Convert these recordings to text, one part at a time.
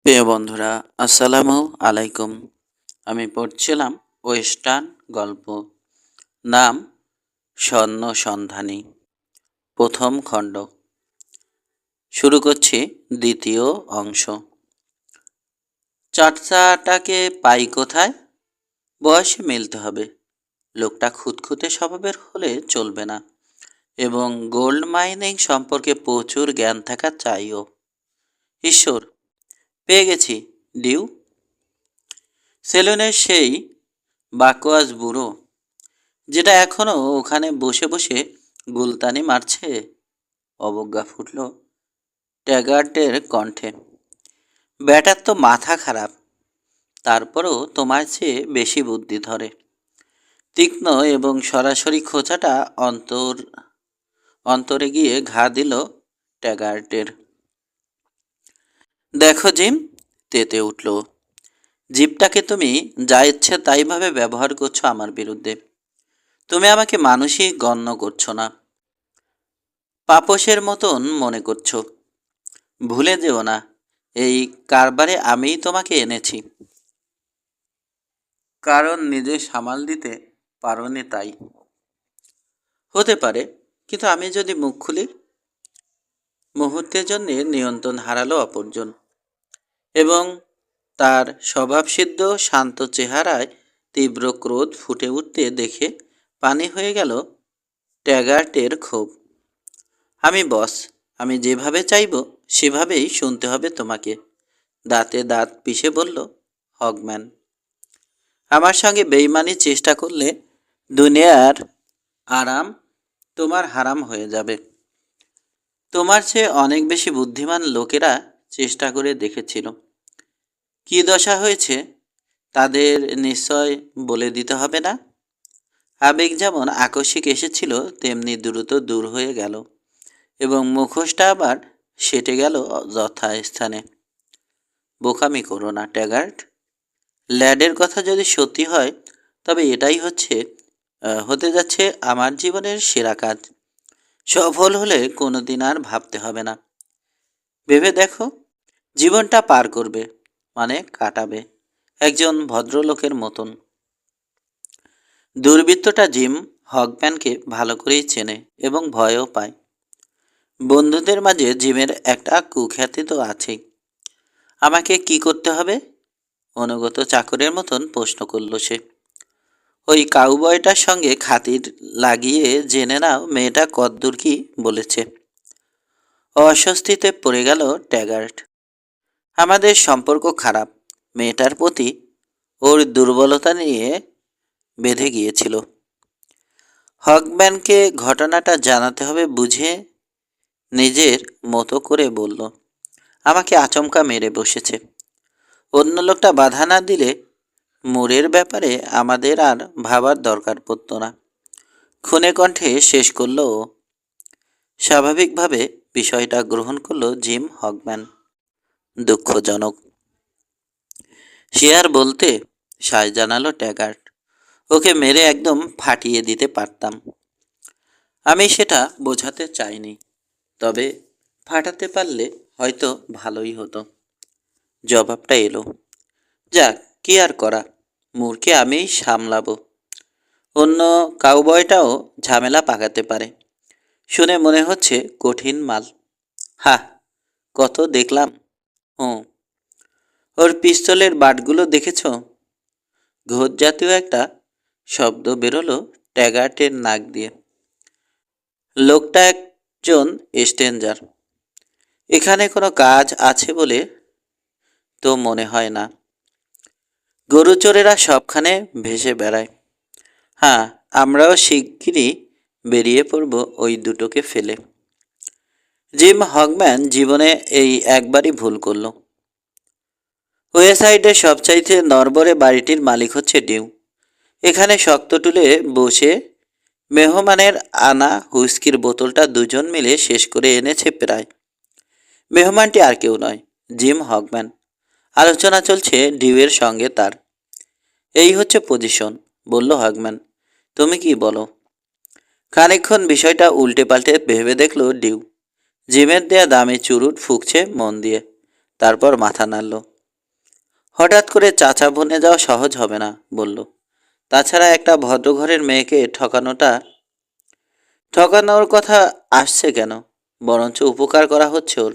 প্রিয় বন্ধুরা, আসসালামু আলাইকুম। আমি পড়ছিলাম ওয়েস্টার্ন গল্প। নাম স্বর্ণ সন্ধানী। প্রথম খণ্ড। শুরু করছি দ্বিতীয় অংশ। চাচাটাকে পাই কোথায়? বয়সে মিলতে হবে। লোকটা খুঁতখুঁতে স্বভাবের হলে চলবে না, এবং গোল্ড মাইনিং সম্পর্কে প্রচুর জ্ঞান থাকা চাইও। ঈশ্বর, পেয়ে গেছি ডিউ। সেলুনের সেই বাকোয়াজ বুড়ো, যেটা এখনো ওখানে বসে বসে গুলতানি মারছে। অবজ্ঞা ফুটল ট্যাগার্টের কণ্ঠে। ব্যাটার তো মাথা খারাপ, তারপরও তোমার চেয়ে বেশি বুদ্ধি ধরে। তীক্ষ্ণ এবং সরাসরি খোঁচাটা অন্তরে গিয়ে ঘা দিল ট্যাগার্টের। দেখো জিম, তেতে উঠল। জিপটাকে তুমি যা ইচ্ছে তাইভাবে ব্যবহার করছো আমার বিরুদ্ধে। তুমি আমাকে মানুষই গণ্য করছো না, পাপসের মতন মনে করছো। ভুলে যেও না, এই কারবারে আমিই তোমাকে এনেছি। কারণ নিজে সামাল দিতে পারোনি তাই। হতে পারে, কিন্তু আমি যদি মুখ খুলি। মুহূর্তের জন্য নিয়ন্ত্রণ হারালো অপরজন, এবং তার স্বভাবসিদ্ধ শান্ত চেহারায় তীব্র ক্রোধ ফুটে উঠতে দেখে পানি হয়ে গেল ট্যাগার্টের ক্ষোভ। আমি বস, আমি যেভাবে চাইব সেভাবেই শুনতে হবে তোমাকে, দাঁতে দাঁত পিষে বলল হগম্যান। আমার সঙ্গে বেইমানির চেষ্টা করলে দুনিয়ার আরাম তোমার হারাম হয়ে যাবে। তোমার চেয়ে অনেক বেশি বুদ্ধিমান লোকেরা চেষ্টা করে দেখেছিল। কী দশা হয়েছে তাদের নিশ্চয় বলে দিতে হবে না। আবেগ যেমন আকস্মিক এসেছিল তেমনি দ্রুত দূর হয়ে গেল, এবং মুখোশটা আবার সেটে গেল যথাস্থানে। বোকামি করো না ট্যাগার্ট। ল্যাডের কথা যদি সত্যি হয়, তবে এটাই হতে যাচ্ছে আমার জীবনের সেরা কাজ। সফল হলে কোনো দিন আর ভাবতে হবে না। ভেবে দেখো, জীবনটা পার করবে, মানে কাটাবে একজন ভদ্রলোকের মতন। দুর্বৃত্তটা জিম হগম্যানকে ভালো করেই চেনে এবং ভয়ও পায়। বন্ধুদের মাঝে জিমের একটা কুখ্যাতি তো আছেই। আমাকে কি করতে হবে? অনুগত চাকরের মতন প্রশ্ন করল সে। ওই কাউবয়টার সঙ্গে খাতির লাগিয়ে জেনে নাও মেয়েটা কদ্দূর কি বলেছে। অস্বস্তিতে পড়ে গেল ট্যাগার্ট। আমাদের সম্পর্ক খারাপ। মেয়েটার প্রতি ওর দুর্বলতা নিয়ে বেঁধে গিয়েছিল। হগম্যানকে ঘটনাটা জানাতে হবে বুঝে নিজের মতো করে বলল। আমাকে আচমকা মেরে বসেছে। অন্য লোকটা বাধা না দিলে মুরের ব্যাপারে আমাদের আর ভাবার দরকার পড়ত না। খুনে কণ্ঠে শেষ করল ও। স্বাভাবিকভাবে বিষয়টা গ্রহণ করল জিম হগম্যান। দুঃখজনক। সে আর বলতে, সায় জানালো ট্যাগার্ট। ওকে মেরে একদম ফাটিয়ে দিতে পারতাম। আমি সেটা বোঝাতে চাইনি, তবে ফাটাতে পারলে হয়তো ভালোই হতো। জবাবটা এলো। যাক, কি আর করা, মুরকে আমিই সামলাবো। অন্য কাউবয়টাও ঝামেলা পাকাতে পারে। শুনে মনে হচ্ছে কঠিন মাল। হা, কত দেখলাম। হুঁ। ওর পিস্তলের বাটগুলো দেখেছ? ঘোষ জাতীয় একটা শব্দ বেরোলো ট্যাগার্টের নাক দিয়ে। লোকটা একজন স্ট্রেঞ্জার। এখানে কোনো কাজ আছে বলে তো মনে হয় না। গরুচোরেরা সবখানে ভেসে বেড়ায়। হ্যাঁ, আমরাও শিগগিরই বেরিয়ে পড়ব ওই দুটোকে ফেলে। জিম হগম্যান জীবনে এই একবারই ভুল করল। ওয়েসাইডের সবচাইতে নরবরে বাড়িটির মালিক হচ্ছে ডিউ। এখানে শক্ত টুলে বসে মেহমানের আনা হুইস্কির বোতলটা দুজন মিলে শেষ করে এনেছে প্রায়। মেহমানটি আর কেউ নয়, জিম হগম্যান। আলোচনা চলছে ডিউয়ের সঙ্গে তার। এই হচ্ছে পজিশন, বলল হগম্যান। তুমি কি বলো? খানিকক্ষণ বিষয়টা উল্টে পাল্টে ভেবে দেখল ডিউ। জিমের দেয়া দামি চুরুট ফুঁকছে মন দিয়ে, তারপর মাথা নাড়ল। হঠাৎ করে চাচা বনে যাওয়া সহজ হবে না, বলল। তাছাড়া একটা ভদ্রঘরের মেয়েকে ঠকানোর কথা আসছে কেন? বরঞ্চ উপকার করা হচ্ছে ওর।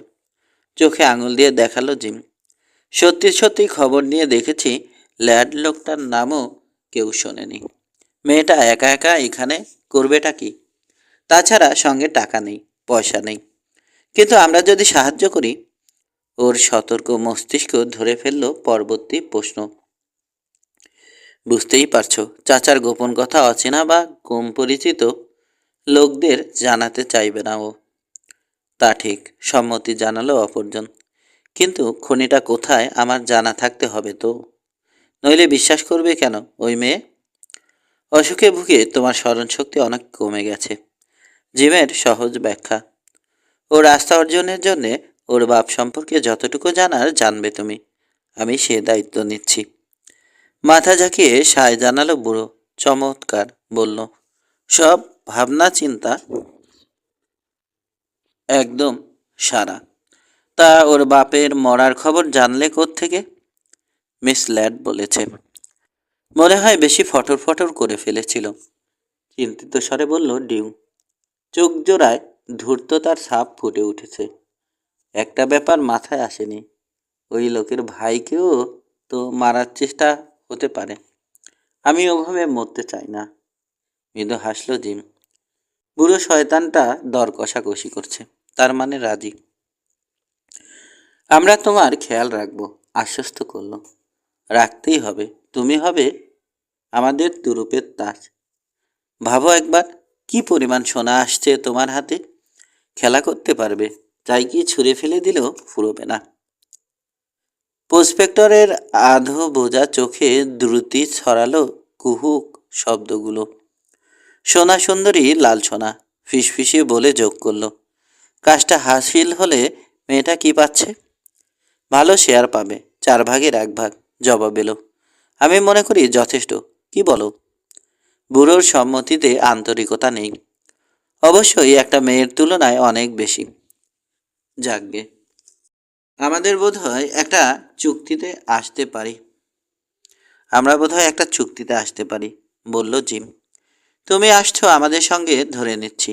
চোখে আঙুল দিয়ে দেখালো জিম। সত্যি সত্যি খবর নিয়ে দেখেছি, ল্যাড লোকটার নামও কেউ শোনেনি। মেয়েটা একা একা এখানে করবেটা কি? তাছাড়া সঙ্গে টাকা নেই, পয়সা নেই। কিন্তু আমরা যদি সাহায্য করি। ওর সতর্ক মস্তিষ্ক ধরে ফেলল পরবর্তী প্রশ্ন। বুঝতেই পারছো, চাচার গোপন কথা অচেনা বা কম পরিচিত লোকদের জানাতে চাইবে না ও। তা ঠিক, সম্মতি জানালো অপরজন। কিন্তু খনিটা কোথায় আমার জানা থাকতে হবে তো, নইলে বিশ্বাস করবে কেন ওই মেয়ে? অসুখে ভুগে তোমার স্মরণশক্তি অনেক কমে গেছে। জিমের সহজ ব্যাখ্যা। ও রাস্তা অর্জনের জন্যে ওর বাপ সম্পর্কে যতটুকু জানার জানবে তুমি। আমি সে দায়িত্ব নিচ্ছি। মাথা ঝাঁকিয়ে সায় জানালো বুড়ো। চমৎকার, বলল। সব ভাবনা চিন্তা একদম সারা। তা ওর বাপের মরার খবর জানলে থেকে? মিস ল্যাড বলেছে। মনে হয় বেশি ফটর ফটর করে ফেলেছিল, চিন্তিত স্বরে বলল ডিউ। চোখ জোড়ায় ধূর্ততার ছাপ ফুটে উঠেছে। একটা ব্যাপার মাথায় আসেনি, ওই লোকের ভাইকেও তো মারার চেষ্টা হতে পারে। আমি ওভাবে মরতে চাই না। মৃদু হাসল জিম। বুড়ো শয়তানটা দর কষাকষি করছে, তার মানে রাজি। আমরা তোমার খেয়াল রাখবো, আশ্বস্ত করল। রাখতেই হবে, তুমি হবে আমাদের তুরুপের তাজ। ভাবো একবার, কি পরিমাণ সোনা আসছে তোমার হাতে। খেলা করতে পারবে, তাই কি ছুঁড়ে ফেলে দিলেও ফুরবে না। প্রসপেক্টরের আধো বোঝা চোখে দ্রুতি ছড়ালো কুহুক শব্দগুলো। সোনা সুন্দরী লাল সোনা, ফিসফিসিয়ে বলে যোগ করল। কাজটা হাসিল হলে মেয়েটা কি পাচ্ছে? ভালো শেয়ার পাবে, 4 ভাগের 1 ভাগ। জবাব এলো। আমি মনে করি যথেষ্ট, কি বলো? বুড়োর সম্মতিতে আন্তরিকতা নেই। অবশ্যই একটা মেয়ের তুলনায় অনেক বেশি। যাকগে, আমাদের বোধহয় একটা চুক্তিতে আসতে পারি আমরা বোধহয় একটা চুক্তিতে আসতে পারি, বলল জিম। তুমি আসছো আমাদের সঙ্গে ধরে নিচ্ছি।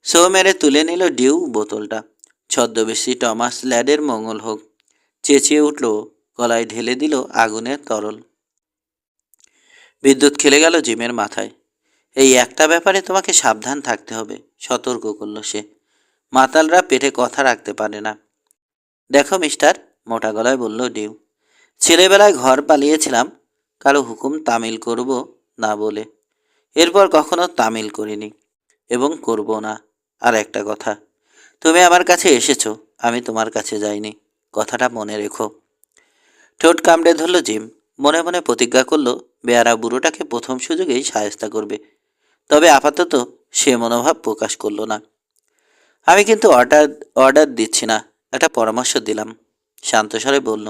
সো মেরে তুলে নিল ডিউ বোতলটা। ছদ্মবেশী টমাস ল্যাডের মঙ্গল হোক, চেঁচিয়ে উঠল। গলায় ঢেলে দিল আগুনের তরল। বিদ্যুৎ খেলে গেল জিমের মাথায়। এই একটা ব্যাপারে তোমাকে সাবধান থাকতে হবে, সতর্ক করল সে। মাতালরা পেটে কথা রাখতে পারে না। দেখো মিস্টার, মোটা গলায় বলল ডিউ। ছেলেবেলায় ঘর পালিয়েছিলাম কারো হুকুম তামিল করব না বলে। এরপর কখনো তামিল করিনি এবং করব না। আর একটা কথা, তুমি আমার কাছে এসেছো, আমি তোমার কাছে যাইনি। কথাটা মনে রেখো। ঠোঁট কামড়ে ধরল জিম। মনে মনে প্রতিজ্ঞা করল বেয়ারা বুড়োটাকে প্রথম সুযোগেই সায়স্তা করবে। তবে আপাতত সে মনোভাব প্রকাশ করল না। আমি কিন্তু অর্ডার দিচ্ছি না, একটা পরামর্শ দিলাম, শান্ত স্বরে বলল।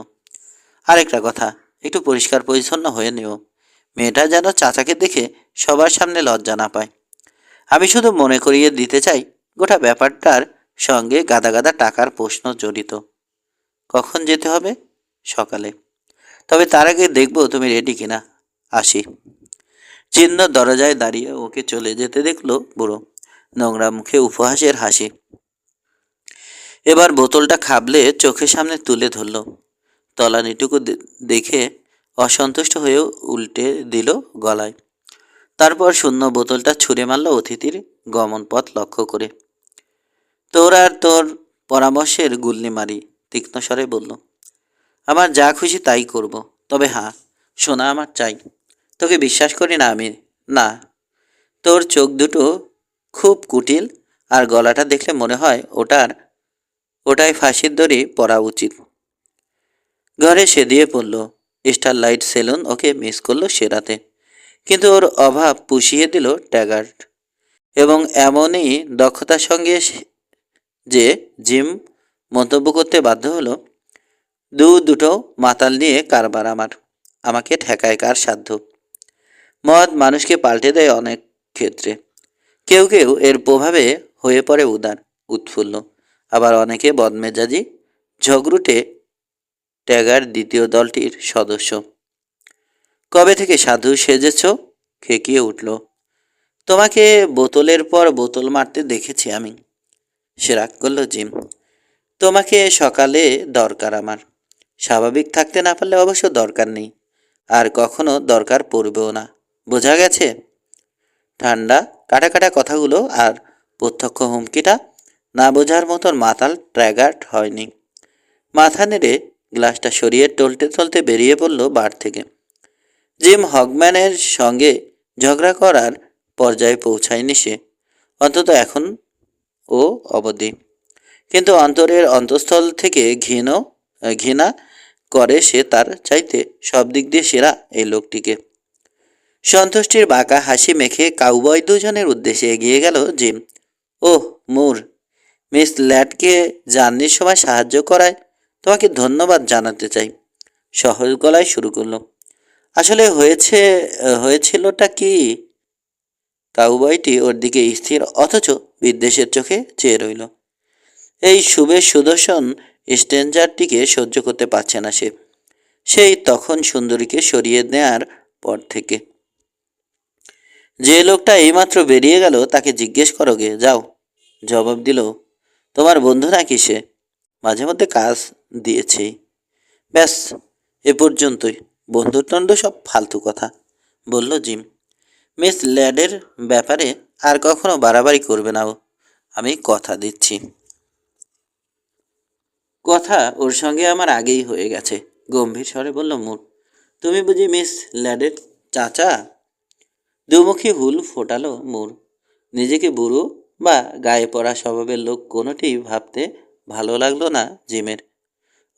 আরেকটা কথা, একটু পরিষ্কার পরিচ্ছন্ন হয়ে নিও। মেয়েটা যেন চাচাকে দেখে সবার সামনে লজ্জা না পায়। আমি শুধু মনে করিয়ে দিতে চাই, গোটা ব্যাপারটার সঙ্গে গাদা গাদা টাকার প্রশ্ন জড়িত। কখন যেতে হবে? সকালে। তবে তার আগে দেখব তুমি রেডি কিনা। আসি। চিহ্ন দরজায় দাঁড়িয়ে ওকে চলে যেতে দেখল বুড়ো। নোংরা মুখে উপহাসের হাসি। এবার বোতলটা খাবলে চোখের সামনে তুলে ধরল। তলানিটুকু দেখে অসন্তুষ্ট হয়ে উল্টে দিল গলায়। তারপর শূন্য বোতলটা ছুঁড়ে মারল অতিথির গমন পথ লক্ষ্য করে। তোর আর তোর পরামর্শের গুল্লি মারি, তীক্ষ্ণ স্বরে বলল। আমার যা খুশি তাই করব, তবে হ্যাঁ, সোনা আমার চাই। তোকে বিশ্বাস করি না আমি। না, তোর চোখ দুটো খুব কুটিল, আর গলাটা দেখলে মনে হয় ওটাই ফাঁসির দড়ি পরা উচিত। ঘরে সে দিয়ে পড়ল। স্টারলাইট সেলুন ওকে মিস করলো সে রাতে, কিন্তু ওর অভাব পুষিয়ে দিল ট্যাগার্ট। এবং এমনই দক্ষতার সঙ্গে যে জিম মন্তব্য করতে বাধ্য হলো, দুটো মাতাল নিয়ে কারবার আমাকে ঠেকায় কার সাধ্য। মদ মানুষকে পাল্টে দেয় অনেক ক্ষেত্রে। কেউ কেউ এর প্রভাবে হয়ে পড়ে উদার, উৎফুল্ল। আবার অনেকে বদমেজাজি, ঝগড়ুটে ট্যাগার দ্বিতীয় দলটির সদস্য। কবে থেকে সাধু সেজেছ? খেকিয়ে উঠল। তোমাকে বোতলের পর বোতল মারতে দেখেছি আমি। সে রাগ করল জিম। তোমাকে সকালে দরকার আমার। স্বাভাবিক থাকতে না পারলে অবশ্য দরকার নেই, আর কখনো দরকার পড়বেও না। বোঝা গেছে? ঠান্ডা কাটা কাটা কথাগুলো আর প্রত্যক্ষ হুমকিটা না বোঝার মতন মাতাল ট্র্যাগার্ড হয়নি। মাথা নেড়ে গ্লাসটা সরিয়ে টলতে টলতে বেরিয়ে পড়ল বার থেকে। জিম হগম্যানের সঙ্গে ঝগড়া করার পর্যায়ে পৌঁছায়নি সে, অন্তত এখন ও অবধি। কিন্তু অন্তরের অন্তঃস্থল থেকে ঘৃণা করে সে তার চাইতে সব দিক দিয়ে সেরা এই লোকটিকে। সন্তুষ্টির বাঁকা হাসি মেখে কাউবয় দুজনের উদ্দেশ্যে এগিয়ে গেল জিম। ওহ মুর, মিস ল্যাডকে জার্নির সময় সাহায্য করায় তোমাকে ধন্যবাদ জানাতে চাই। সহজ গলায় শুরু করলো। আসলে হয়েছিলটা কি? কাউবয়টি ওর দিকে স্থির অথচ বিদ্বেষের চোখে চেয়ে রইল। এই সুদর্শন স্ট্রেঞ্জারটিকে সহ্য করতে পারছে না সে, সেই তখন সুন্দরীকে সরিয়ে নেয়ার পর থেকে। যে লোকটা এইমাত্র বেরিয়ে গেল তাকে জিজ্ঞেস করো গে, যাও। জবাব দিল, তোমার বন্ধু নাকি সে? মাঝে মধ্যে কাজ দিয়েছি। ব্যাস, এ পর্যন্তই। বন্ধুটন্ড সব ফালতু কথা, বলল জিম। মিস ল্যাডের ব্যাপারে আর কখনো বাড়াবাড়ি করবে না ও, আমি কথা দিচ্ছি। কথা ওর সঙ্গে আমার আগেই হয়ে গেছে, গম্ভীর স্বরে বলল মুর। তুমি বুঝি মিস ল্যাডের চাচা? দুমুখী হুল ফোটালো মুর। নিজেকে বুড়ো বা গায়ে পড়া স্বভাবের লোক কোনোটি ভাবতে ভালো লাগলো না জিমের।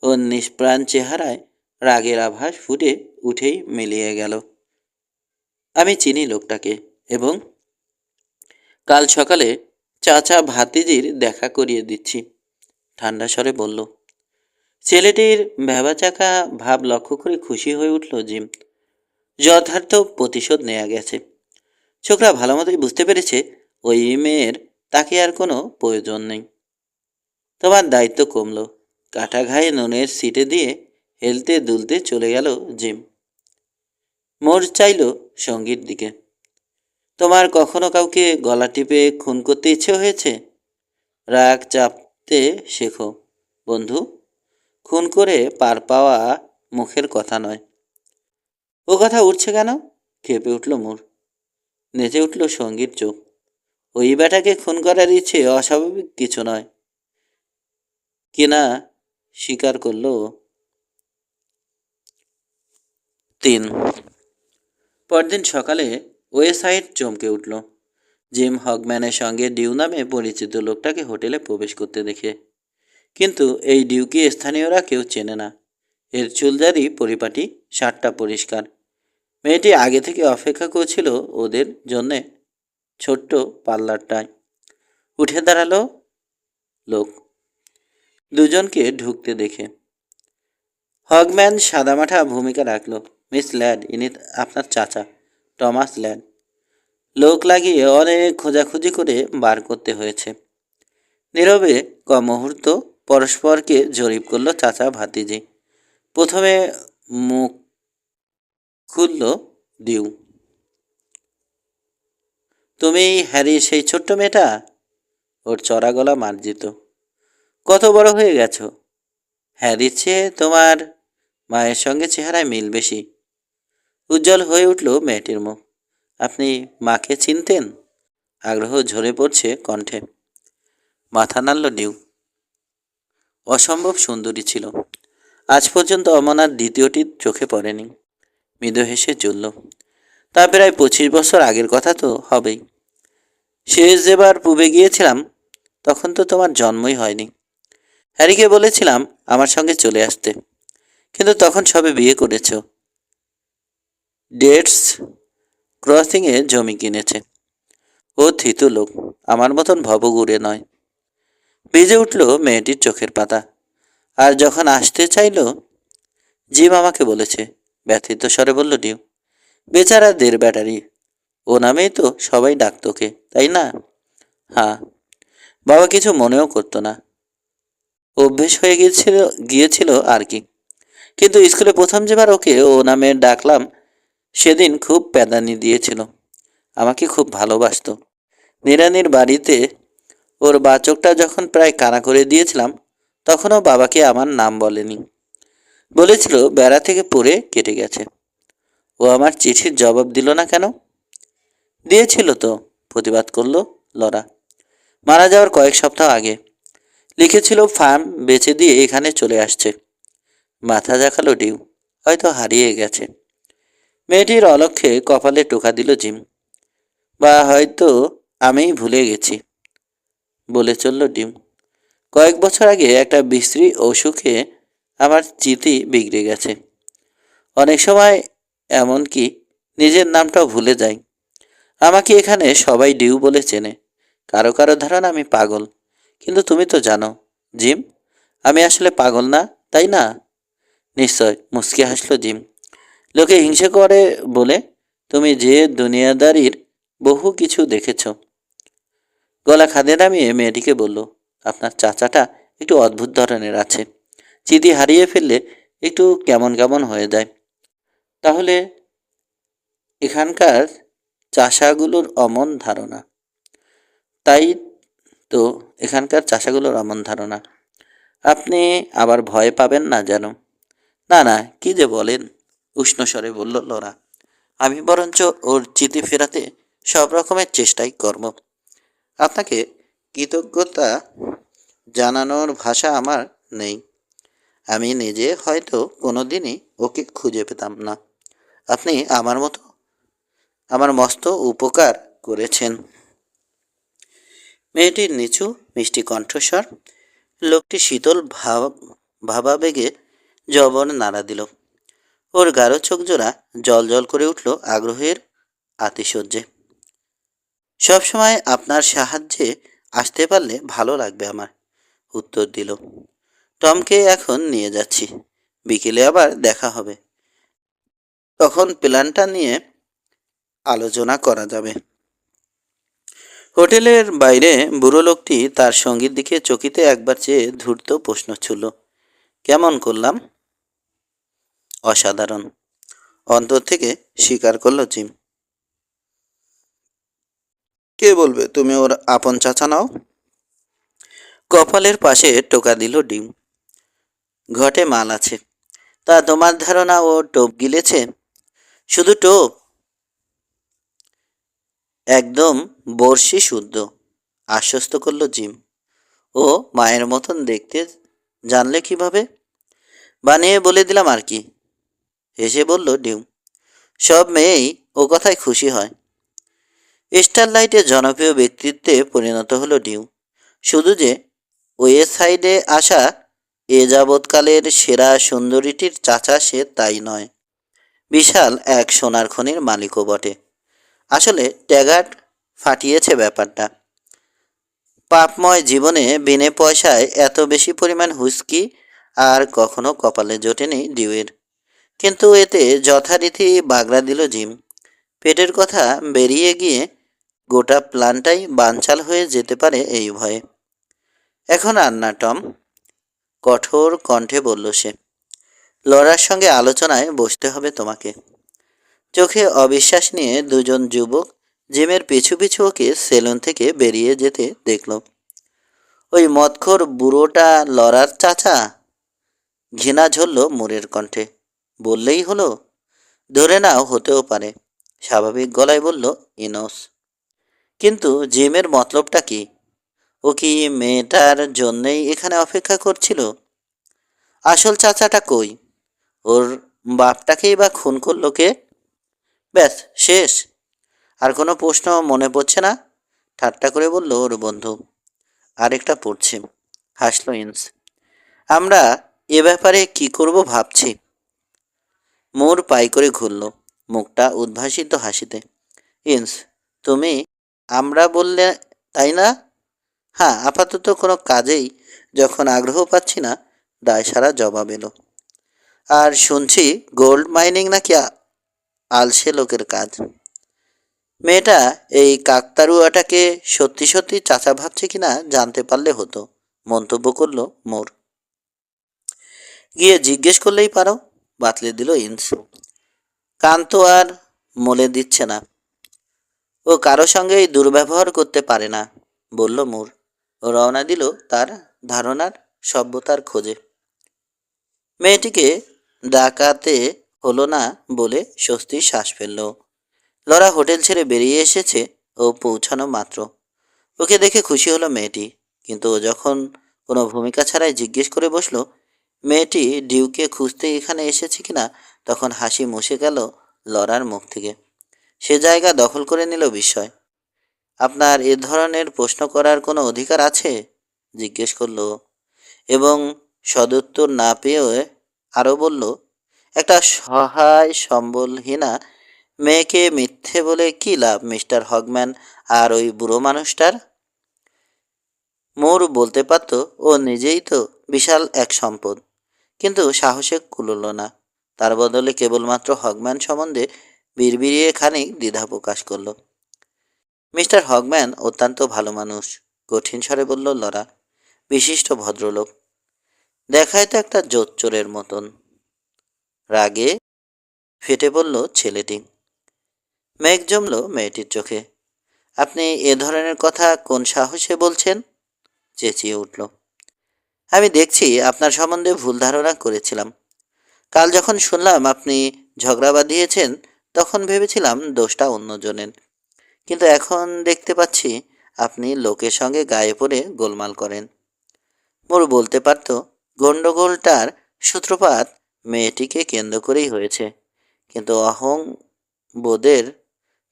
ওর নিষ্প্রাণ চেহারায় রাগের আভাস ফুটে উঠেই মিলিয়ে গেল। আমি চিনি লোকটাকে, এবং কাল সকালে চাচা ভাতিজির দেখা করিয়ে দিচ্ছি, ঠান্ডা স্বরে বলল। ছেলেটির ভ্যাবাচাকা ভাব লক্ষ্য করে খুশি হয়ে উঠল জিম। যথার্থ প্রতিশোধ নেওয়া গেছে। ছোকরা ভালো মতোই বুঝতে পেরেছে ওই মেয়ের তাকে আর কোনো প্রয়োজন নেই। তোমার দায়িত্ব কমলো। কাটা ঘায়ে নুনের সিটে দিয়ে হেলতে দুলতে চলে গেল জিম। মোর চাইল সঙ্গীর দিকে। তোমার কখনো কাউকে গলা টিপে খুন করতে ইচ্ছে হয়েছে? রাগ চাপতে শেখো বন্ধু। খুন করে পার পাওয়া মুখের কথা নয়। ও কথা উঠছে কেন? খেপে উঠল মোর। নেচে উঠল সঙ্গীর চোখ। ওই বেটাকে খুন করার ইচ্ছে অস্বাভাবিক কিছু নয় কিনা স্বীকার করল। 3 পরদিন সকালে ওয়েসাইড চমকে উঠল জিম হগম্যানের সঙ্গে ডিউ নামে পরিচিত লোকটাকে হোটেলে প্রবেশ করতে দেখে। কিন্তু এই ডিউকে স্থানীয়রা কেউ চেনে না। এর চুলদারি পরিপাটি, শার্টটা পরিষ্কার। মেয়েটি আগে থেকে অপেক্ষা করছিল ওদের জন্যে ছোট্ট পার্লারটায়। উঠে দাঁড়ালো লোক দুজনকে ঢুকতে দেখে। হগম্যান সাদামাঠা ভূমিকা রাখল। মিস ল্যাড, ইনি আপনার চাচা, টমাস ল্যাড। লোক লাগিয়ে অনেক খোঁজাখুঁজি করে বার করতে হয়েছে। নীরবে মুহূর্ত পরস্পরকে জরিপ করলো চাচা ভাতিজি। প্রথমে মুখ খুলল ডিউ। তুমি হ্যারি সেই ছোট্ট মেয়েটা? ওর চড়া গলা মার্জিত। কত বড় হয়ে গেছো? হ্যারির চেয়ে তোমার মায়ের সঙ্গে চেহারায় মিল বেশি। উজ্জ্বল হয়ে উঠল মেয়েটির মুখ। আপনি মাকে চিনতেন? আগ্রহ ঝরে পড়ছে কণ্ঠে। মাথা নাড়ল ডিউ। অসম্ভব সুন্দরী ছিল। আজ পর্যন্ত অমনার দ্বিতীয়টি চোখে পড়েনি। মৃদু হেসে চলল। তা প্রায় 25 বছর আগের কথা তো হবেই। শেষ যেবার পূবে গিয়েছিলাম তখন তো তোমার জন্মই হয়নি। হ্যারিকে বলেছিলাম আমার সঙ্গে চলে আসতে, কিন্তু তখন সবে বিয়ে করেছ। ডেটস ক্রসিংয়ে জমি কিনেছে। ও থিতু লোক, আমার মতন ভবঘুরে নয়। ভিজে উঠল মেয়েটির চোখের পাতা। আর যখন আসতে চাইল, জিম আমাকে বলেছে, ব্যথিত স্বরে বলল ডিউ। বেচারা দের ব্যাটারি, ও নামেই তো সবাই ডাকতোকে, তাই না? হ্যাঁ। বাবা কিছু মনেও করতো না। অভ্যেস হয়ে গিয়েছিল আর কি। কিন্তু স্কুলে প্রথম যেবার ওকে ও নামে ডাকলাম সেদিন খুব প্যাদানি দিয়েছিল। আমাকে খুব ভালোবাসতো। নিরানির বাড়িতে ওর বাচকটা যখন প্রায় কানা করে দিয়েছিলাম তখনও বাবাকে আমার নাম বলেনি। বলেছিল বেড়া থেকে পড়ে কেটে গেছে। ও আমার চিঠির জবাব দিল না কেন? দিয়েছিল তো, প্রতিবাদ করলো লরা। মারা যাওয়ার কয়েক সপ্তাহ আগে লিখেছিল ফার্ম বেচে দিয়ে এখানে চলে আসছে। মাথা দেখালো ডিউ। হয়তো হারিয়ে গেছে। মেয়েটির অলক্ষ্যে কপালে টোকা দিল জিম। বা হয়তো আমিই ভুলে গেছি বলে চলল ডিম। কয়েক বছর আগে একটা বিশ্রী অসুখে আমার চিতি বিগড়ে গেছে। অনেক সময় এমনকি নিজের নামটাও ভুলে যাই। আমাকে এখানে সবাই ডিউ বলে চেনে। কারো কারো ধারণা আমি পাগল। কিন্তু তুমি তো জানো জিম, আমি আসলে পাগল না, তাই না? নিশ্চয়, মুচকি হাসল জিম। লোকে হিংসে করে বলে তুমি যে দুনিয়াদারির বহু কিছু দেখেছ। গলা খাদে নামিয়ে মেয়েটিকে বলল, আপনার চাচাটা একটু অদ্ভুত ধরনের আছে। চিঠি হারিয়ে ফেললে একটু কেমন কেমন হয়ে যায়। তাহলে এখানকার চাষাগুলোর অমন ধারণা। তাই তো, এখানকার চাষাগুলোর অমন ধারণা। আপনি আবার ভয় পাবেন না যেন। না না, কি যে বলেন, উষ্ণ স্বরে বলল লরা। আমি বরঞ্চ ওর চিঠি ফেরাতে সব রকমের চেষ্টাই করব। আপনাকে কৃতজ্ঞতা জানানোর ভাষা আমার নেই। আমি নিজে হয়তো কোনো দিনই ওকে খুঁজে পেতাম না। আপনি আমার মস্ত উপকার করেছেন। মেয়েটির নিচু মিষ্টি কণ্ঠস্বর লোকটি শীতল ভাবাবেগে জবর নাড়া দিল। ওর গাঢ় চোখ জোড়া জল জল করে উঠল আগ্রহের আতিশয্যে। সবসময় আপনার সাহায্যে আসতে পারলে ভালো লাগবে আমার, উত্তর দিল। টমকে এখন নিয়ে যাচ্ছি, বিকেলে আবার দেখা হবে। তখন প্ল্যানটা নিয়ে আলোচনা করা যাবে। হোটেলের বাইরে বুড়ো লোকটি তার সঙ্গীর দিকে চকিতে একবার চেয়ে ধূর্ত প্রশ্ন ছুড়ল, কেমন করলাম? অসাধারণ, অন্তর থেকে স্বীকার করল জিম। কে বলবে তুমি ওর আপন চাচা নাও? কপালের পাশে টোকা দিল ডিম। ঘটে মাল আছে। তা তোমার ধারণা ও টোপ গিলেছে? শুধু টোপ? একদম বর্ষি শুদ্ধ, আশ্বস্ত করল জিম। ও মায়ের মতন দেখতে, জানলে কিভাবে? বানিয়ে বলে দিলাম আর কি, হেসে বলল ডিম। সব মেয়েই ও কথায় খুশি হয়। স্টারলাইটের জনপ্রিয় ব্যক্তিত্বে পরিণত হলো ডিউ। শুধু যে ওয়েস্ট সাইডে আসা এ যাবৎকালের সেরা সুন্দরীটির চাচা সে তাই নয়, বিশাল এক সোনার খনির মালিকও বটে। আসলে ট্যাগার্ট ফাটিয়েছে ব্যাপারটা। পাপময় জীবনে বিনে পয়সায় এত বেশি পরিমাণ হুইস্কি আর কখনো কপালে জোটেনি ডিউয়ের। কিন্তু এতে যথারীতি বাগড়া দিল জিম। পেটের কথা বেরিয়ে গিয়ে গোটা প্ল্যানটাই বানচাল হয়ে যেতে পারে এই ভয়ে। এখন আর না টম, কঠোর কণ্ঠে বলল সে। লরার সঙ্গে আলোচনায় বসতে হবে তোমাকে। চোখে অবিশ্বাস নিয়ে দুজন যুবক জিমের পিছু পিছু ওকে সেলুন থেকে বেরিয়ে যেতে দেখল। ওই মদখোর বুড়োটা লরার চাচা? ঘৃণা ঝরল মোরের কণ্ঠে। বললেই হলো? ধরে নাও হতেও পারে, স্বাভাবিক গলায় বলল ইনোস। কিন্তু জিমের মতলবটা কি? ও কি মেয়েটার জন্যেই এখানে অপেক্ষা করছিল? আসল চাচাটা কই? ওর বাপটাকেই বা খুন করলো কে? ব্যাস শেষ? আর কোনো প্রশ্ন মনে পড়ছে না? ঠাট্টা করে বলল ওর বন্ধু। আরেকটা পড়ছে, হাসল ইন্স। আমরা এ ব্যাপারে কি করব ভাবছি। মোর পাই করে ঘুরল, মুখটা উদ্ভাসিত হাসিতে। ইন্স, তুমি আমরা বললে তাই না? হ্যাঁ, আপাতত কোনো কাজেই যখন আগ্রহ পাচ্ছি না, দায় সারা জবাব এলো। আর শুনছি গোল্ড মাইনিং নাকি আলসে লোকের কাজ। মেয়েটা এই কাকতারুয়াটাকে সত্যি সত্যি চাচা ভাবছে কিনা জানতে পারলে হতো, মন্তব্য করলো মোর। গিয়ে জিজ্ঞেস করলেই পারো। বাতলে দিল ইন্স। কান তো আর মলে দিচ্ছে না, ও কারো সঙ্গেই দুর্ব্যবহার করতে পারে না, বলল মুর। ও রওনা দিল তার ধারণার সভ্যতার খোঁজে। মেয়েটিকে ডাকাতে হলো না বলে স্বস্তির শ্বাস ফেলল। লরা হোটেল ছেড়ে বেরিয়ে এসেছে ও পৌঁছানো মাত্র। ওকে দেখে খুশি হলো মেয়েটি, কিন্তু ও যখন কোনো ভূমিকা ছাড়াই জিজ্ঞেস করে বসলো মেয়েটি ডিউকে খুঁজতে এখানে এসেছে কিনা, তখন হাসি মুছে গেল লরার মুখ থেকে। সে জায়গা দখল করে নিল বিস্ময়। আপনার এ ধরনের প্রশ্ন করার কোনো অধিকার আছে? জিজ্ঞেস করলো এবং সদুত্তর না পেয়ে আরও বলল, একটা সহায় সম্বলহীনা মেয়েকে মিথ্যে বলে কি লাভ মিস্টার হগম্যান আর ওই বুড়ো মানুষটার? মোর বলতে পারত ও নিজেই তো বিশাল এক সম্পদ, কিন্তু সাহসে কুলল না। তার বদলে কেবলমাত্র হগম্যান সম্বন্ধে বিড়বিড়িয়ে খানিক দ্বিধা প্রকাশ করল। মিস্টার হগম্যান অত্যন্ত ভালো মানুষ, কঠিন স্বরে বলল লরা। বিশিষ্ট ভদ্রলোক, দেখায় তো একটা জোচ্চোরের মতন। রাগে ফেটে পড়ল ছেলেটি। মেঘ জমল মেয়েটির চোখে। আপনি এ ধরনের কথা কোন সাহসে বলছেন? চেঁচিয়ে উঠল। আমি দেখছি আপনার সম্বন্ধে ভুল ধারণা করেছিলাম। কাল যখন শুনলাম আপনি ঝগড়া বাঁধিয়েছেন, তখন ভেবেছিলাম দোষটা অন্যজনের, কিন্তু এখন দেখতে পাচ্ছি আপনি লোকের সঙ্গে গায়ে পড়ে গোলমাল করেন। মোর বলতে পারত গণ্ডগোলটার সূত্রপাত মেয়েটিকে কেন্দ্র করেই হয়েছে, কিন্তু অহং বোধের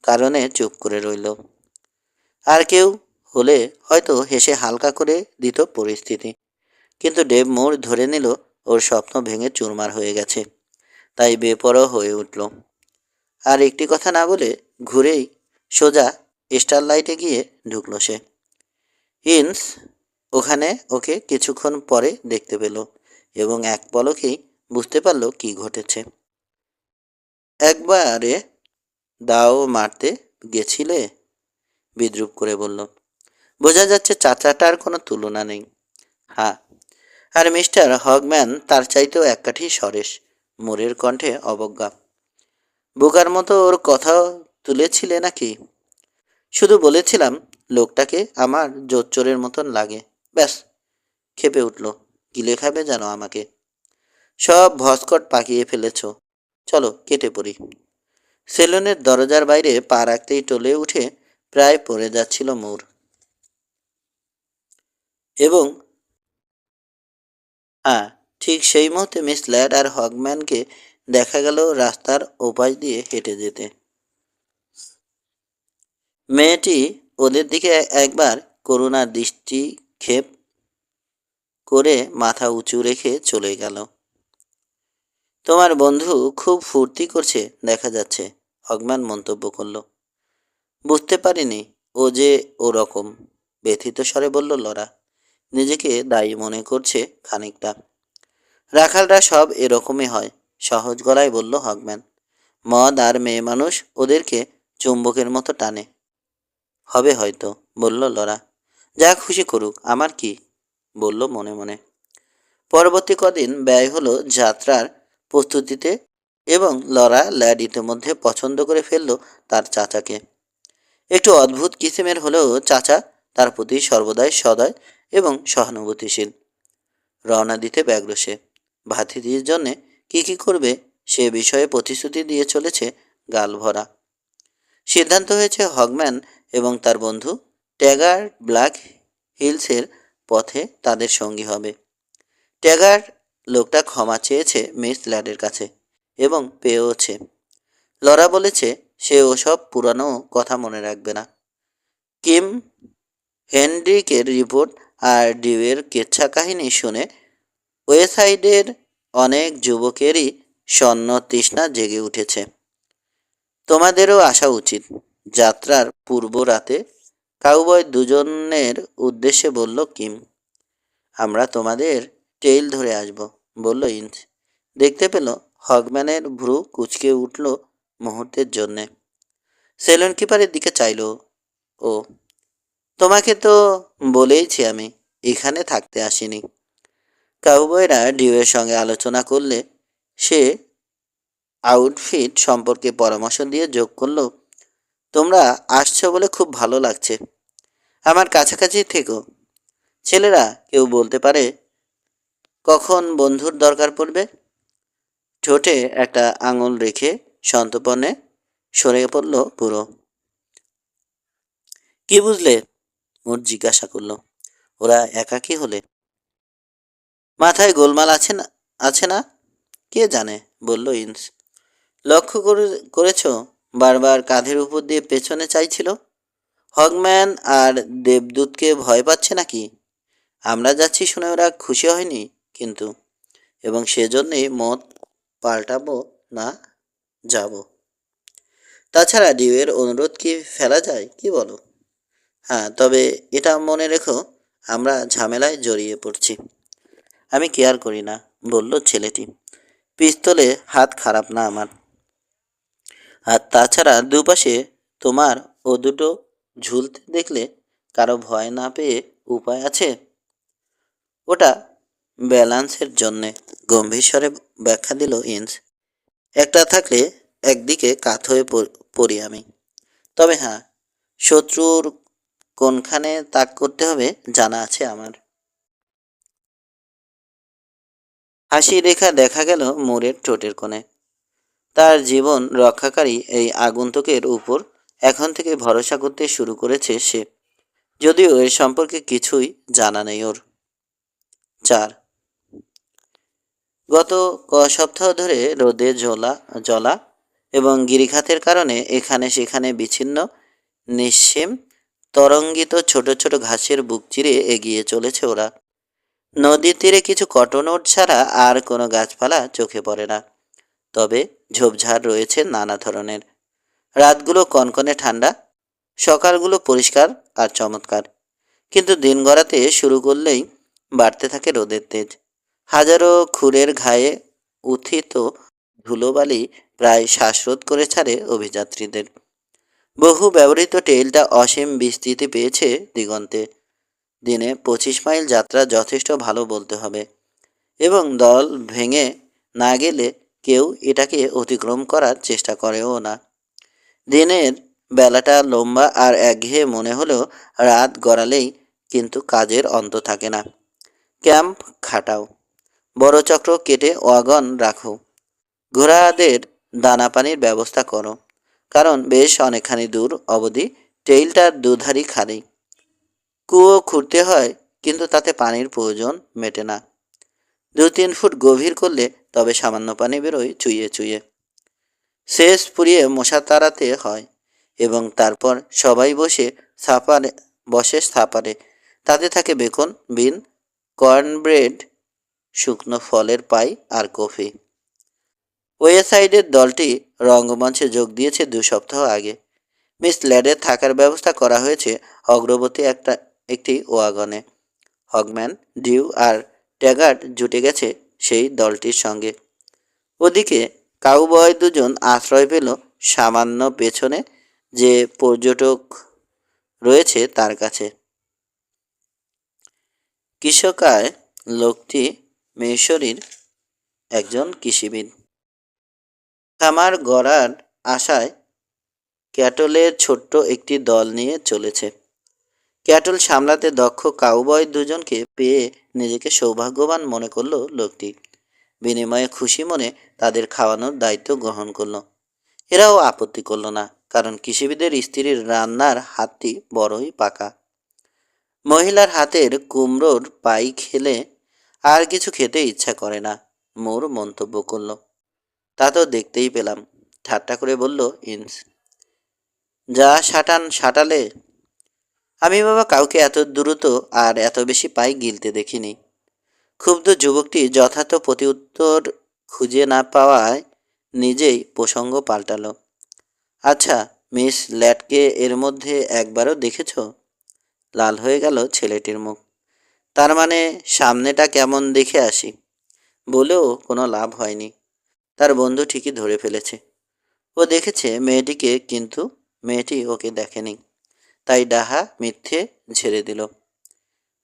কারণে চুপ করে রইল। আর কেউ হলে হয়তো হেসে হালকা করে দিত পরিস্থিতি, কিন্তু ডেভ মোর ধরে নিল ওর স্বপ্ন ভেঙে চুরমার হয়ে গেছে, তাই বেপরোয়া হয়ে উঠল। আর একটি কথা না বলে ঘুরেই সোজা স্টারলাইটে গিয়ে ঢুকল সে। ইন্স ওখানে ওকে কিছুক্ষণ পরে দেখতে পেল এবং এক পলকেই বুঝতে পারল কি ঘটেছে। একবারে দাও মারতে গেছিলে, বিদ্রুপ করে বলল। বোঝা যাচ্ছে চাচাটার কোনো তুলনা নেই। হ্যাঁ, আর মিস্টার হগম্যান তার চাইতেও এক কাঠি সরেস। মোরের কণ্ঠে অবজ্ঞা। বোকার মতো ওর কথা তুলেছিলে নাকি? শুধু বলেছিলাম লোকটাকে আমার জোচ্চোরের মতন লাগে, ব্যাস। খেপে উঠল। গিলে খাবে যেন আমাকে। সব ভস্কট পাকিয়ে ফেলেছ, চলো কেটে পড়ি। সেলুনের দরজার বাইরে পা রাখতেই টলে উঠে প্রায় পড়ে যাচ্ছিল মোর। এবং হ্যাঁ, ঠিক সেই মুহূর্তে মিস ল্যাড আর হগম্যানকে দেখা গেল রাস্তার ওপাশ দিয়ে হেঁটে যেতে। মেয়েটি ওদের দিকে একবার করুণার দৃষ্টিক্ষেপ করে মাথা উঁচু রেখে চলে গেল। তোমার বন্ধু খুব ফুর্তি করছে দেখা যাচ্ছে, হগম্যান মন্তব্য করল। বুঝতে পারিনি ও যে ওরকম, ব্যথিত স্বরে বলল লরা। নিজেকে দায়ী মনে করছে খানিকটা। রাখালরা সব এরকমই হয়, সহজ গলায় বলল হগম্যান। মদ আর মেয়ে মানুষ ওদেরকে চুম্বকের মতো টানে। হবে হয়তো, বলল লরা। যা খুশি করুক, আমার কি, বলল মনে মনে। পরবর্তী কদিন ব্যয় হলো যাত্রার প্রস্তুতিতে এবং লরা ল্যাড ইতিমধ্যে পছন্দ করে ফেলল তার চাচাকে। একটু অদ্ভুত কিসিমের হলেও চাচা তার প্রতি সর্বদাই সদয় এবং সহানুভূতিশীল। রওনা দিতে ব্যগ্র সে। ভাতিজির জন্যে কি করবে সে বিষয়ে প্রতিশ্রুতি দিয়ে চলেছে গাল ভরা। সিদ্ধান্ত হয়েছে হগম্যান এবং তার বন্ধু ট্যাগার ব্ল্যাক হিলসের পথে তাদের সঙ্গী হবে। ট্যাগার লোকটা ক্ষমা চেয়েছে মিস ল্যাডের কাছে এবং পেয়েওছে। লরা বলেছে সে ওসব পুরানো কথা মনে রাখবে না। কিম হেনরিকের রিপোর্ট আর ডিউয়ের কেচ্ছা কাহিনী শুনে ওয়েসাইডের অনেক যুবকেরই স্বর্ণ তৃষ্ণা জেগে উঠেছে। তোমাদেরও আসা উচিত। যাত্রার পূর্ব রাতে কাউবয় দুজনের উদ্দেশ্যে বলল কিম। আমরা তোমাদের টেইল ধরে আসব, বলল ইঞ্চ। দেখতে পেল হগম্যানের ভ্রু কুঁচকে উঠল মুহূর্তের জন্যে। সেলুন কিপারের দিকে চাইল ও। তোমাকে তো বলেইছি আমি এখানে থাকতে আসিনি। কাউবয়রা ডিউয়ের সঙ্গে আলোচনা করলে সে আউটফিট সম্পর্কে পরামর্শ দিয়ে যোগ করলো, তোমরা আসছো বলে খুব ভালো লাগছে। আমার কাছাকাছি থেকো। ছেলেরা কেউ বলতে পারে কখন বন্ধুর দরকার পড়বে। ঠোঁটে একটা আঙুল রেখে সন্তর্পণে সরে পড়ল বুড়ো। কি বুঝলে? মোট জিজ্ঞাসা করলো। ওরা একাকী হলে মাথায় গোলমাল আছে না? কে জানে, বলল ইন্স। লক্ষ্য করেছ বারবার কাঁধের উপর দিয়ে পেছনে চাইছিল। হগম্যান আর দেবদূতকে ভয় পাচ্ছে নাকি? আমরা যাচ্ছি শুনে ওরা খুশি হয়নি কিন্তু, এবং সেজন্যই মত পাল্টাবো না, যাব। তাছাড়া ডিউয়ের অনুরোধ কি ফেলা যায়, কি বলো? হ্যাঁ, তবে এটা মনে রেখো, আমরা ঝামেলায় জড়িয়ে পড়ছি। আমি কেয়ার করি না, বলল ছেলেটি। পিস্তলে হাত খারাপ না আমার। আর তাছাড়া দুপাশে তোমার ও দুটো ঝুলতে দেখলে কারো ভয় না পেয়ে উপায় আছে? ওটা ব্যালান্সের জন্যে, গম্ভীর স্বরে ব্যাখ্যা দিল ইন্স। একটা থাকলে একদিকে কাত হয়ে পড়ি আমি। তবে হ্যাঁ, শত্রুর কোনখানে তাক করতে হবে জানা আছে আমার। হাসি রেখা দেখা গেল মোরের ঠোঁটের কোণে। তার জীবন রক্ষাকারী এই আগন্তুকের উপর এখন থেকে ভরসা করতে শুরু করেছে সে, যদিও এর সম্পর্কে কিছুই জানা নেই ওর। 4 গত সপ্তাহ ধরে রোদে জ্বলা এবং গিরিখাতের কারণে এখানে সেখানে বিচ্ছিন্ন নিঃসীম তরঙ্গিত ছোট ছোট ঘাসের বুক চিরে এগিয়ে চলেছে ওরা। নদীর তীরে কিছু কটনওট ছাড়া আর কোনো গাছপালা চোখে পড়ে না, তবে ঝোপঝাড় রয়েছে নানা ধরনের। রাতগুলো কনকনে ঠান্ডা, সকালগুলো পরিষ্কার আর চমৎকার। কিন্তু দিন গড়াতে শুরু করলেই বাড়তে থাকে রোদের তেজ। হাজারো খুরের ঘায়ে উত্থিত ধুলোবালি প্রায় শ্বাসরোধ করে ছাড়ে অভিযাত্রীদের। বহু ব্যবহৃত টেইলটা অসীম বিস্তৃতি পেয়েছে দিগন্তে। দিনে 25 মাইল যাত্রা যথেষ্ট ভালো বলতে হবে, এবং দল ভেঙে না গেলে কেউ এটাকে অতিক্রম করার চেষ্টা করেও না। দিনের বেলাটা লম্বা আর একঘেয়ে মনে হলেও রাত গড়ালেই কিন্তু কাজের অন্ত থাকে না। ক্যাম্প খাটাও, বড় চক্র কেটে ওয়াগন রাখো, ঘোড়াদের দানা পানির ব্যবস্থা করো, কারণ বেশ অনেকখানি দূর অবধি টেইলটার দুধারই খালি। কুয়ো খুঁড়তে হয়, কিন্তু তাতে পানির প্রয়োজন মেটে না। 2-3 ফুট গভীর করলে তবে সামান্য পানি বেরোয় চুইয়ে চুইয়ে। শেষ পুড়িয়ে মশা তাড়াতে হয়, এবং তারপর সবাই বসে সাপারে। তাতে থাকে বেকন, বিন, কর্নব্রেড, শুকনো ফলের পাই আর কফি। ওয়েসাইডের দলটি রঙ্গমঞ্চে যোগ দিয়েছে 2 সপ্তাহ আগে। মিস ল্যাডের থাকার ব্যবস্থা করা হয়েছে অগ্রবর্তী একটি ওয়াগনে। হগম্যান, ডিউ আর ট্যাগার্ট জুটে গেছে সেই দলটির সঙ্গে। ওদিকে কাউবয় দুজন আশ্রয় পেল সামান্য পেছনে যে পর্যটক রয়েছে তার কাছে। কৃষকায় লোকটি মিশরীর একজন কৃষিবিদ। খামার গড়ার আশায় ক্যাটলের ছোট্ট একটি দল নিয়ে চলেছে। ক্যাটল সামলাতে দক্ষ কাউবয় দুজনকে পেয়ে নিজেকে সৌভাগ্যবান মনে করল লোকটি। বিনিময়ে খুশি মনে তাদের খাওয়ানোর দায়িত্ব গ্রহণ করল। এরাও আপত্তি করল না, কারণ কৃষিবিদের স্ত্রীর রান্নার হাতটি বড়ই পাকা। মহিলার হাতের কুমড়োর পাই খেলে আর কিছু খেতে ইচ্ছা করে না, মোর মন্তব্য করল। তা তো দেখতেই পেলাম, ঠাট্টা করে বলল ইন্স। যা সাটালে। আমি বাবা কাউকে এত দ্রুত আর এত বেশি পাই গিলতে দেখিনি। ক্ষুব্ধ যুবকটি যথার্থ প্রতিউত্তর খুঁজে না পাওয়ায় নিজেই প্রসঙ্গ পাল্টালো। আচ্ছা, মিস ল্যাডকে এর মধ্যে একবারও দেখেছ? লাল হয়ে গেল ছেলেটির মুখ। তার মানে সামনেটা কেমন দেখে আসি, বলেও কোনো লাভ হয়নি। তার বন্ধু ঠিকই ধরে ফেলেছে। ও দেখেছে মেয়েটিকে, কিন্তু মেয়েটি ওকে দেখেনি, তাই ডাহা মিথ্যে ঝেড়ে দিল।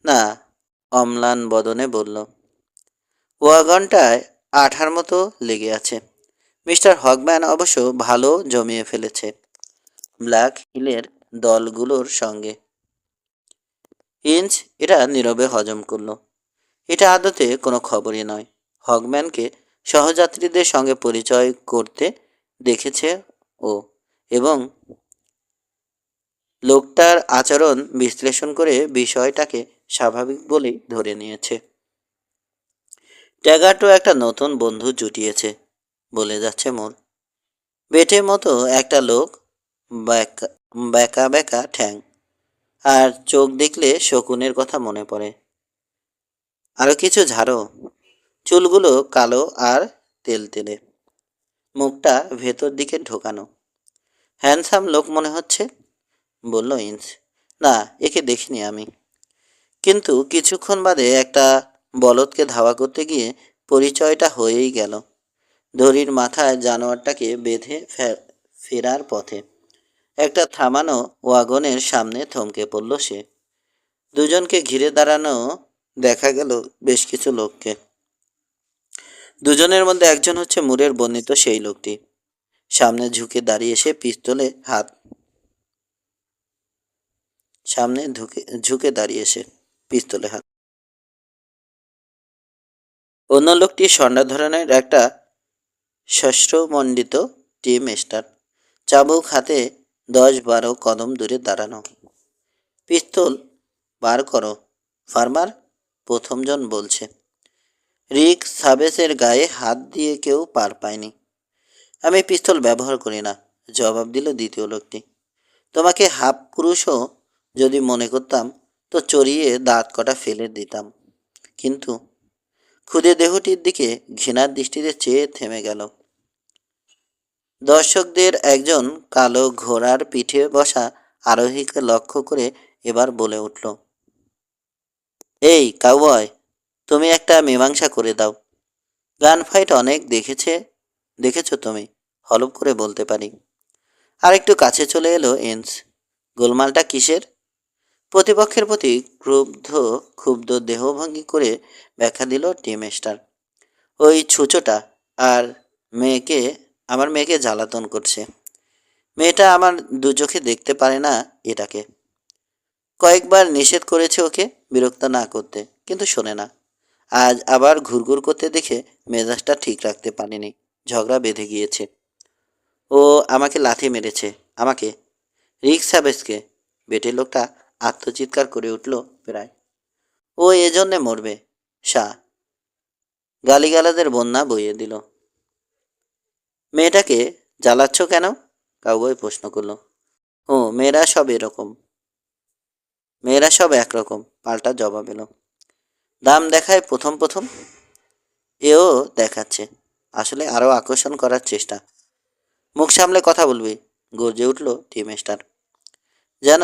না, অম্লান বদনে বলল। ওয়াগনটায় আঠার মতো লেগে আছে, মিস্টার হকম্যান অবশ্য ভালো জমিয়ে ফেলেছে ব্ল্যাক হিলের দলগুলোর সঙ্গে। ইঞ্চ এটা নীরবে হজম করলো। এটা আদতে কোনো খবরই নয়। হগম্যানকে সহযাত্রীদের সঙ্গে পরিচয় করতে দেখেছে ও, এবং লোকটার আচরণ বিশ্লেষণ করে বিষয়টাকে স্বাভাবিক বলেই ধরে নিয়েছে। ট্যাগারটো একটা নতুন বন্ধু জুটিয়েছে বলে যাচ্ছে মোর। বেটের মতো একটা লোক, ব্যাকা ব্যাকা ব্যাকা ঠ্যাং, আর চোখ দেখলে শকুনের কথা মনে পড়ে। আরও কিছু ঝাড়ো। চুলগুলো কালো আর তেলতেলে, মুখটা ভেতর দিকে ঢোকানো। হ্যান্ডসাম লোক মনে হচ্ছে, বলল ইন্স। না, একে দেখিনি আমি, কিন্তু কিছুক্ষণ বাদে একটা বলদকে ধাওয়া করতে গিয়ে পরিচয়টা হয়েই গেল। দড়ির মাথায় জানোয়ারটাকে বেঁধে ফেরার পথে একটা থামানো ওয়াগনের সামনে থমকে পড়ল সে। দুজনকে ঘিরে দাঁড়ানো দেখা গেল বেশ কিছু লোককে। দুজনের মধ্যে একজন হচ্ছে মুরের বর্ণিত সেই লোকটি। সামনে ঝুঁকে দাঁড়িয়ে সে পিস্তলে হাত সামনে ঝুঁকে দাঁড়িয়ে সে পিস্তলে হাত। অন্য লোকটি সন্ধ্যা ধরনের একটা শস্ত্রমণ্ডিত টি মেস্টার, চাবুক হাতে 10-12 কদম দূরে দাঁড়ানো। পিস্তল বার করো ফার্মার, প্রথমজন বলছে। রিক সাবেসের গায়ে হাত দিয়ে কেউ পার পায়নি। আমি পিস্তল ব্যবহার করি না, জবাব দিল দ্বিতীয় লোকটি। তোমাকে হাফ পুরুষও যদি মনে করতাম তো চড়িয়ে দাঁত কটা ফেলে দিতাম, কিন্তু ক্ষুদে দেহটির দিকে ঘৃণার দৃষ্টিতে চেয়ে থেমে গেল। দর্শকদের একজন কালো ঘোড়ার পিঠে বসা আরোহীকে লক্ষ্য করে এবার বলে উঠল, এই কাউবয়, তুমি একটা মীমাংসা করে দাও। গান ফাইট অনেক দেখেছো তুমি, হলপ করে বলতে পারি। আর একটু কাছে চলে এলো এন্স। গোলমালটা কিসের? প্রতিপক্ষের প্রতি ক্ষুব্ধ দেহভঙ্গি করে ব্যাখ্যা দিল টি মাস্টার। ওই ছুঁচোটা আর মেয়েকে আমার মেয়েকে জ্বালাতন করছে। মেয়েটা আমার দু চোখে দেখতে পারে না এটাকে। কয়েকবার নিষেধ করেছে ওকে বিরক্ত না করতে, কিন্তু শোনে না। আজ আবার ঘুরঘুর করতে দেখে মেজাজটা ঠিক রাখতে পারেনি, ঝগড়া বেঁধে গিয়েছে। ও আমাকে লাথি মেরেছে, আমাকে, রিক সাবেসকে। বেটে লোকটা আত্মচিৎকার করে উঠল প্রায়। ও এজন্যে মরবে। সা গালিগালাদের বন্যা বইয়ে দিল। মেয়েটাকে জ্বালাচ্ছ কেন? কাউবয় প্রশ্ন করলো। ও মেয়েরা সব একরকম, পাল্টা জবাব এলো। দাম দেখায় প্রথম প্রথম, এও দেখাচ্ছে, আসলে আরও আকর্ষণ করার চেষ্টা। মুখ সামলে কথা বলবি, গর্জে উঠল টি মাস্টার। যেন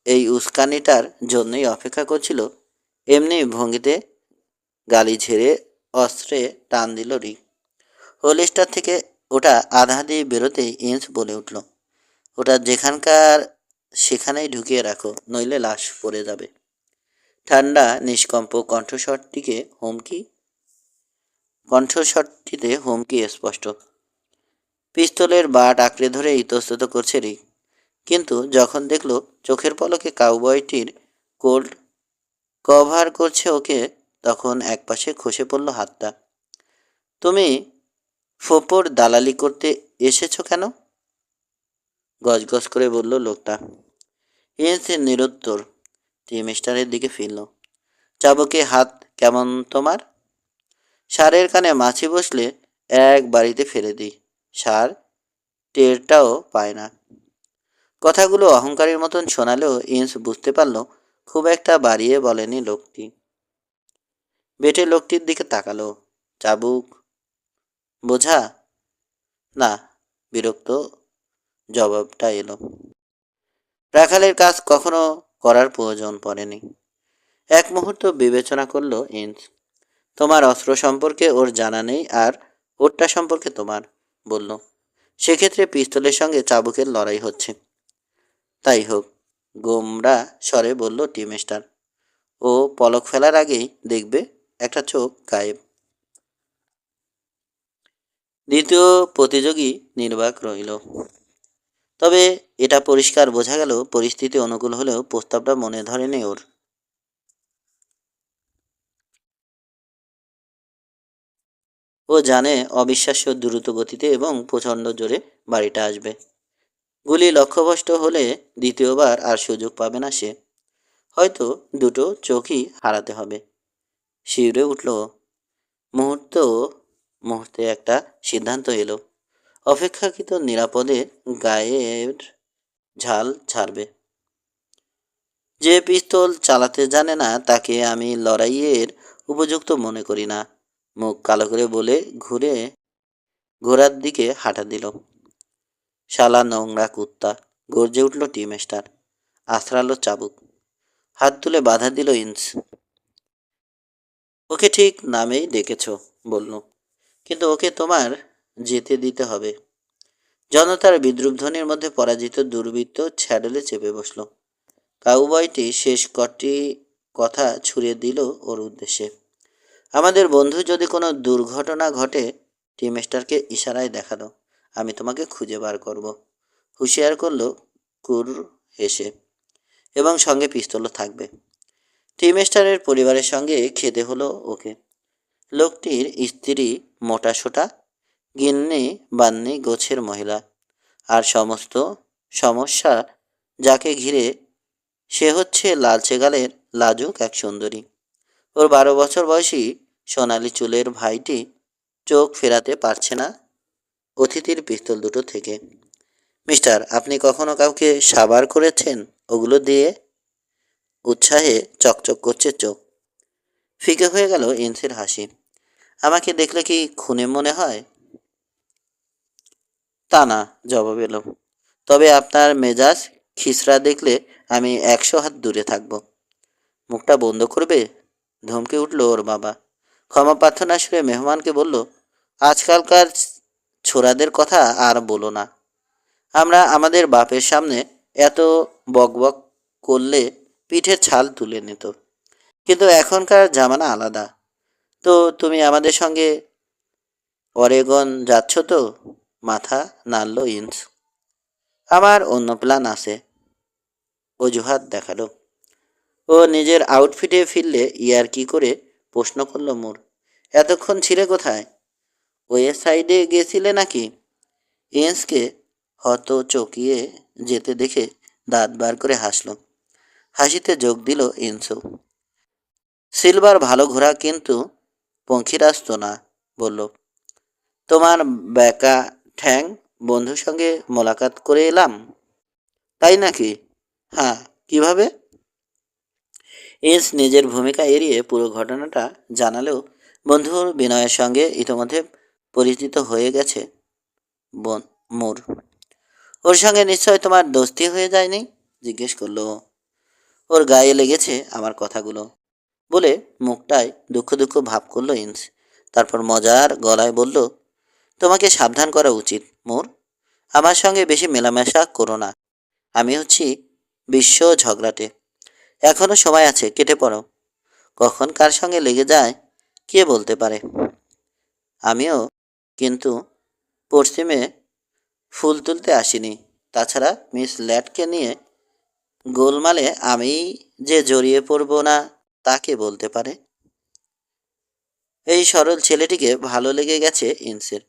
এই উস্কানিটার জন্যই অপেক্ষা করছিল। এমনি ভঙ্গিতে গালি ঝেড়ে অস্ত্রে টান দিল রিক। হোলিস্টার থেকে ওটা আধা দিয়ে বেরোতেই ইন্স বলে উঠল, ওটা যেখানকার সেখানেই ঢুকিয়ে রাখো, নইলে লাশ পড়ে যাবে। ঠান্ডা নিষ্কম্প কণ্ঠস্বরটিতে হুমকি স্পষ্ট। পিস্তলের বাট আঁকড়ে ধরে ইতস্তত করছে রিক, কিন্তু যখন দেখল চোখের পলকে কাউবয়টির কোল্ড কভার করছে ওকে, তখন একপাশে খসে পড়ল হাতটা। তুমি ফোপর দালালি করতে এসেছো কেন? গজগজ করে বলল লোকটা। ইন্স নিরুত্তর টি মাস্টারের দিকে ফিরল। চাবুকে হাত কেমন তোমার? ষাঁড়ের কানে মাছি বসলে এক বাড়িতে ফেলে দিই, ষাঁড় টেরটাও পায় না। কথাগুলো অহংকারের মতন শোনালেও ইন্স বুঝতে পারল খুব একটা বাড়িয়ে বলেনি লোকটি। বেটে লোকটির দিকে তাকালো। চাবুক বোঝা? না, বিরক্ত জবাবটা এলো। রাখালের কাজ কখনো করার প্রয়োজন পড়েনি। এক মুহূর্ত বিবেচনা করল ইন্স। তোমার অস্ত্র সম্পর্কে ওর জানা নেই, আর ওরটা সম্পর্কে তোমার, বলল। সেক্ষেত্রে পিস্তলের সঙ্গে চাবুকের লড়াই হচ্ছে। তাই হোক, গোমরা স্বরে বলল টি মাস্টার। ও পলক ফেলার আগেই দেখবে একটা চোখ গায়েব। দ্বিতীয় প্রতিযোগী নির্বাক রইল। তবে এটা পরিষ্কার বোঝা গেল পরিস্থিতি অনুকূল হলেও প্রস্তাবটা মনে ধরেনি ওর। ও জানে অবিশ্বাস্য দ্রুত গতিতে এবং প্রচণ্ড জোরে বাড়িটা আসবে। গুলি লক্ষ্যভ্রষ্ট হলে দ্বিতীয়বার আর সুযোগ পাবে না সে। হয়তো দুটো চোখই হারাতে হবে। শিউরে উঠল ও। মুহূর্ত মুহূর্তে একটা সিদ্ধান্ত এলো। অপেক্ষাকৃত নিরাপদে গায়ের ঝাল ছাড়বে। যে পিস্তল চালাতে জানে না তাকে আমি লড়াইয়ের উপযুক্ত মনে করি না। মুখ কালো করে বলে ঘোড়ার দিকে হাঁটা দিল। শালা নোংরা কুত্তা, গর্জে উঠল টি মাস্টার। আছড়ালো চাবুক। হাত তুলে বাধা দিল ইন্স। ওকে ঠিক নামেই ডেকেছ বলল, কিন্তু ওকে তোমার যেতে দিতে হবে। জনতার বিদ্রুপ ধ্বনির মধ্যে পরাজিত দুর্বৃত্ত স্যাডেলে চেপে বসল। কাউবয়টি শেষ কটি কথা ছুড়ে দিল ওর উদ্দেশ্যে। আমাদের বন্ধু যদি কোনো দুর্ঘটনা ঘটে, টি মাস্টারকে ইশারায় দেখালো, আমি তোমাকে খুঁজে বার করব। হুঁশিয়ার করল কুর হেসে, এবং সঙ্গে পিস্তলও থাকবে। টি মাস্টারের পরিবারের সঙ্গে খেতে হলো ওকে। লোকটির স্ত্রী মোটাসোটা, গিন্নি বান্নি গোছের মহিলা, আর সমস্ত সমস্যা যাকে ঘিরে সে হচ্ছে লালচে গালের লাজুক এক সুন্দরী। ওর 12 বছর বয়সী সোনালি চুলের ভাইটি চোখ ফেরাতে পারছে না অতিথির পিস্তল দুটো থেকে। মিস্টার, আপনি কখনো কাউকে সাবার করেছেন ওগুলো দিয়ে? উৎসাহে চকচক করছে চোখ। ফিকে হয়ে গেল ইন্সের হাসি। আমাকে দেখলে কি খুনে মনে হয়? তা না, জবাব এলো। তবে আপনার মেজাজ খিসড়া দেখলে আমি 100 হাত দূরে থাকব। মুখটা বন্ধ করবে? ধমকে উঠল ওর বাবা। ক্ষমা প্রার্থনা সুরে মেহমানকে বলল, আজকালকার ছোড়াদের কথা আর বলো না। আমরা আমাদের বাপের সামনে এত বকবক করলে পিঠের ছাল তুলে নিত, কিন্তু এখনকার জামানা আলাদা। তো তুমি আমাদের সঙ্গে অরেগন যাচ্ছ তো? মাথা নাড়ল ইন্স। আমার অন্য প্ল্যান আছে, অজুহাত দেখালো। ও নিজের আউটফিটে ফিরলে ইয়ার কি করে প্রশ্ন করল মোর, এতক্ষণ ছিলে কোথায়? ওয়ে সাইডে গেছিলে নাকি? ইন্সকে হত চকিয়ে যেতে দেখে দাঁত বার করে হাসল। হাসিতে যোগ দিল ইন্সও। সিলভার ভালো ঘোড়া, কিন্তু পঙ্খিরাজ না, বলল। তোমার বেকা ঠ্যাং বন্ধুর সঙ্গে মোলাকাত করে এলাম। তাই নাকি? হ্যাঁ, কিভাবে? ইন্স নিজের ভূমিকা এড়িয়ে পুরো ঘটনাটা জানালেও বন্ধুর বিনয়ের সঙ্গে ইতোমধ্যে পরিচিত হয়ে গেছে মোর। ওর সঙ্গে নিশ্চয় তোমার দোস্তি হয়ে যায়নি? জিজ্ঞেস করলো। ওর গায়ে লেগেছে আমার কথাগুলো বলে মুখটায় দুঃখ দুঃখ ভাব করলো ইন্স। তারপর মজার গলায় বলল, তোমাকে সাবধান করা উচিত মোর। আমার সঙ্গে বেশি মেলামেশা করো না। আমি হচ্ছি বিশ্ব ঝগড়াটে। এখনো সময় আছে, কেটে পড়ো। কখন কার সঙ্গে লেগে যায় কে বলতে পারে। আমিও কিন্তু পশ্চিমে ফুল তুলতে আসিনি। তাছাড়া মিস ল্যাটকে নিয়ে গোলমালে আমি যে জড়িয়ে পড়ব না তাকে বলতে পারে। এই সরল ছেলেটিকে ভালো লেগে গেছে ইন্সের।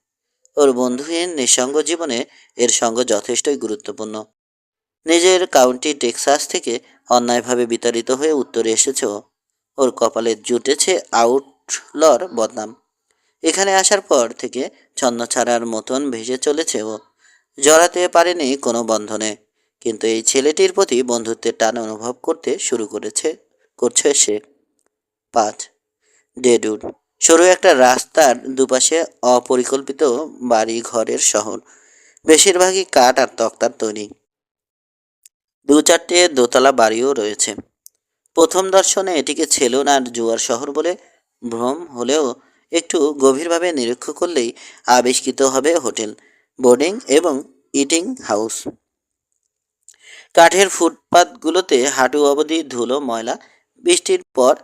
ওর বন্ধুহীন নিঃসঙ্গ জীবনে এর সঙ্গ যথেষ্টই গুরুত্বপূর্ণ। নিজের কাউন্টি টেক্সাস থেকে অন্যায়ভাবে বিতাড়িত হয়ে উত্তরে এসেছে ও। ওর কপালে জুটেছে আউটলর বদনাম। এখানে আসার পর থেকে ছন্নছাড়ার মতন ভেসে চলেছে ও। জড়াতে পারেনি কোনো বন্ধনে, কিন্তু এই ছেলেটির প্রতি বন্ধুত্বের টান অনুভব করতে শুরু করছে সে। 5 ডেডউড। সরু একটা রাস্তার দুপাশে অপরিকল্পিত বাড়ি ঘরের শহর। বেশিরভাগই কাঠ আর তক্তার তৈরি। 2-4টে দোতলা বাড়িও রয়েছে। প্রথম দর্শনে এটিকে ছেলুন আর জুয়ার শহর বলে ভ্রম হলেও একটু গভীরভাবে নিরীক্ষা করলেই আবিষ্কৃত হবে হোটেল, বোর্ডিং এবং ইটিং হাউস। কাঠের ফুটপাতগুলোতে হাঁটু অবধি ধুলো ময়লা। বৃষ্টির পর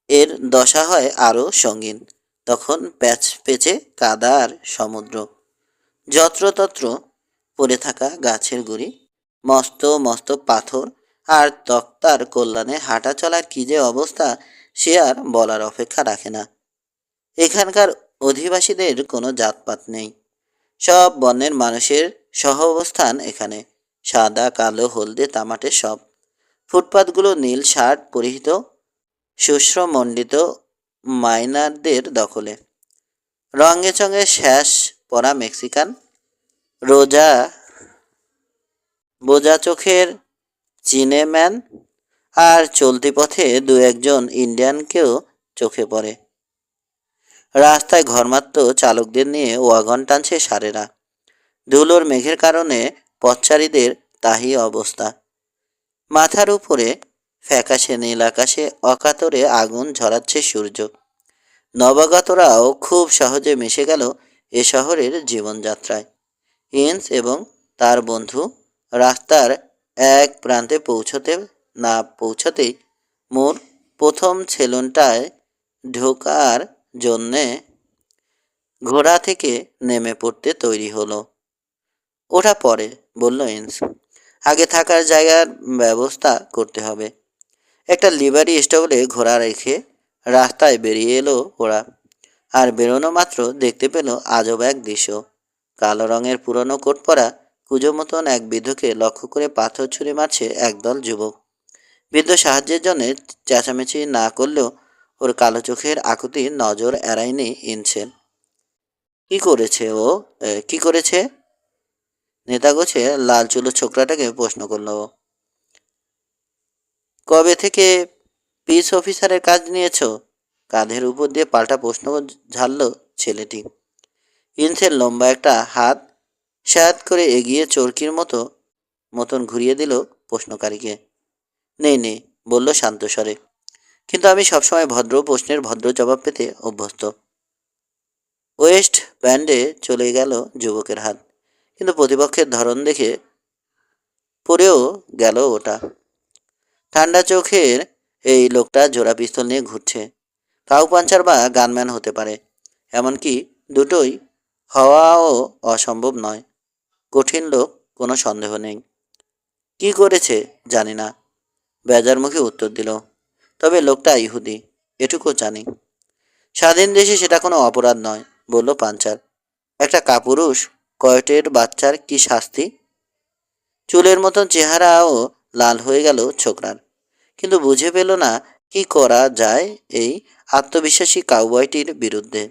এর দশা হয় আরও সঙ্গীন। তখন প্যাচ পেঁচে কাদা আর সমুদ্র। যত্রতত্র পড়ে থাকা গাছের গুড়ি, মস্ত মস্ত পাথর আর তক্তার কল্যাণে হাঁটা চলার কি যে অবস্থা সে আর বলার অপেক্ষা রাখে না। এখানকার অধিবাসীদের কোনো জাতপাত নেই, সব বর্ণের মানুষের সহ অবস্থান এখানে। সাদা কালো হলদে তামাটে সব। ফুটপাতগুলো নীল শার্ট পরিহিত শুষ্কমণ্ডিত মাইনারদের দখলে। রঙে চঙে শ্যাস পরা মেক্সিকান, রোজা বোজা চোখের চীনেম্যান আর চলতি পথে দু একজন ইন্ডিয়ানকেও চোখে পড়ে। রাস্তায় ঘরমাত্র চালকদের নিয়ে ওয়াগন টানছে সারেরা। ধুলোর মেঘের কারণে পথচারীদের তাহি অবস্থা। মাথার উপরে ফ্যাকাশে নীল আকাশে অকাতরে আগুন ঝরাচ্ছে সূর্য। নবাগতরাও খুব সহজে মিশে গেল এ শহরের জীবনযাত্রায়। ইন্স এবং তার বন্ধু রাস্তার এক প্রান্তে পৌঁছতে না পৌঁছতেই মোর প্রথম সেলুনটায় ঢোকার জন্যে ঘোড়া থেকে নেমে পড়তে তৈরি হলো। ওটা পরে, বলল ইন্স। আগে থাকার জায়গার ব্যবস্থা করতে হবে। একটা লিভারি স্টবলে ঘোড়া রেখে রাস্তায় বেরিয়ে এলো ওরা। আর বেরোনো মাত্র দেখতে পেল আজব এক দৃশ্য। কালো রঙের পুরনো কোট পরা কুজো মতন এক বৃদ্ধকে লক্ষ্য করে পাথর ছুঁড়ে মারছে একদল যুবক। বৃদ্ধ সাহায্যের জন্য চেঁচামেচি না করলেও ওর কালো চোখের আকুতি নজর এড়ায়নি ইনসেন। কি করেছে ও? কি করেছে? নেতা গোছে লাল চুলো ছোকরাটাকে প্রশ্ন করল ও। কবে থেকে পিস অফিসারের কাজ নিয়েছ? কাঁধের উপর দিয়ে পাল্টা প্রশ্ন ঝাড়ল ছেলেটি। ইনসেন লম্বা একটা হাত স্যাঁত করে এগিয়ে চরকির মতন ঘুরিয়ে দিল প্রশ্নকারীকে। নেই নেই, বলল শান্ত স্বরে। কিন্তু আমি সবসময় ভদ্র প্রশ্নের ভদ্র জবাব পেতে অভ্যস্ত। ওয়েস্ট ব্যান্ডে চলে গেল যুবকের হাত, কিন্তু প্রতিপক্ষের ধরন দেখে পড়েও গেল ওটা। ঠান্ডা চোখের এই লোকটা জোড়া পিস্তল নিয়ে ঘুরছে। কাউ পাঞ্চার বা গানম্যান হতে পারে, এমনকি দুটোই হওয়াও অসম্ভব নয়। কঠিন লোক, কোনো সন্দেহ নেই। কি করেছে জানি না, বেজার মুখে উত্তর দিল। তবে লোকটা ইহুদি, এটুকু জানি। স্বাধীন দেশে সেটা কোনো অপরাধ নয়, বলল পাঞ্চার। একটা কাপুরুষ কয়টের বাচ্চার কি শাস্তি? চুলের মতন চেহারাও লাল হয়ে গেল ছোকরার, কিন্তু বুঝে পেল না কি করা যায় এই আত্মবিশ্বাসী কাউবয়টির বিরুদ্ধে।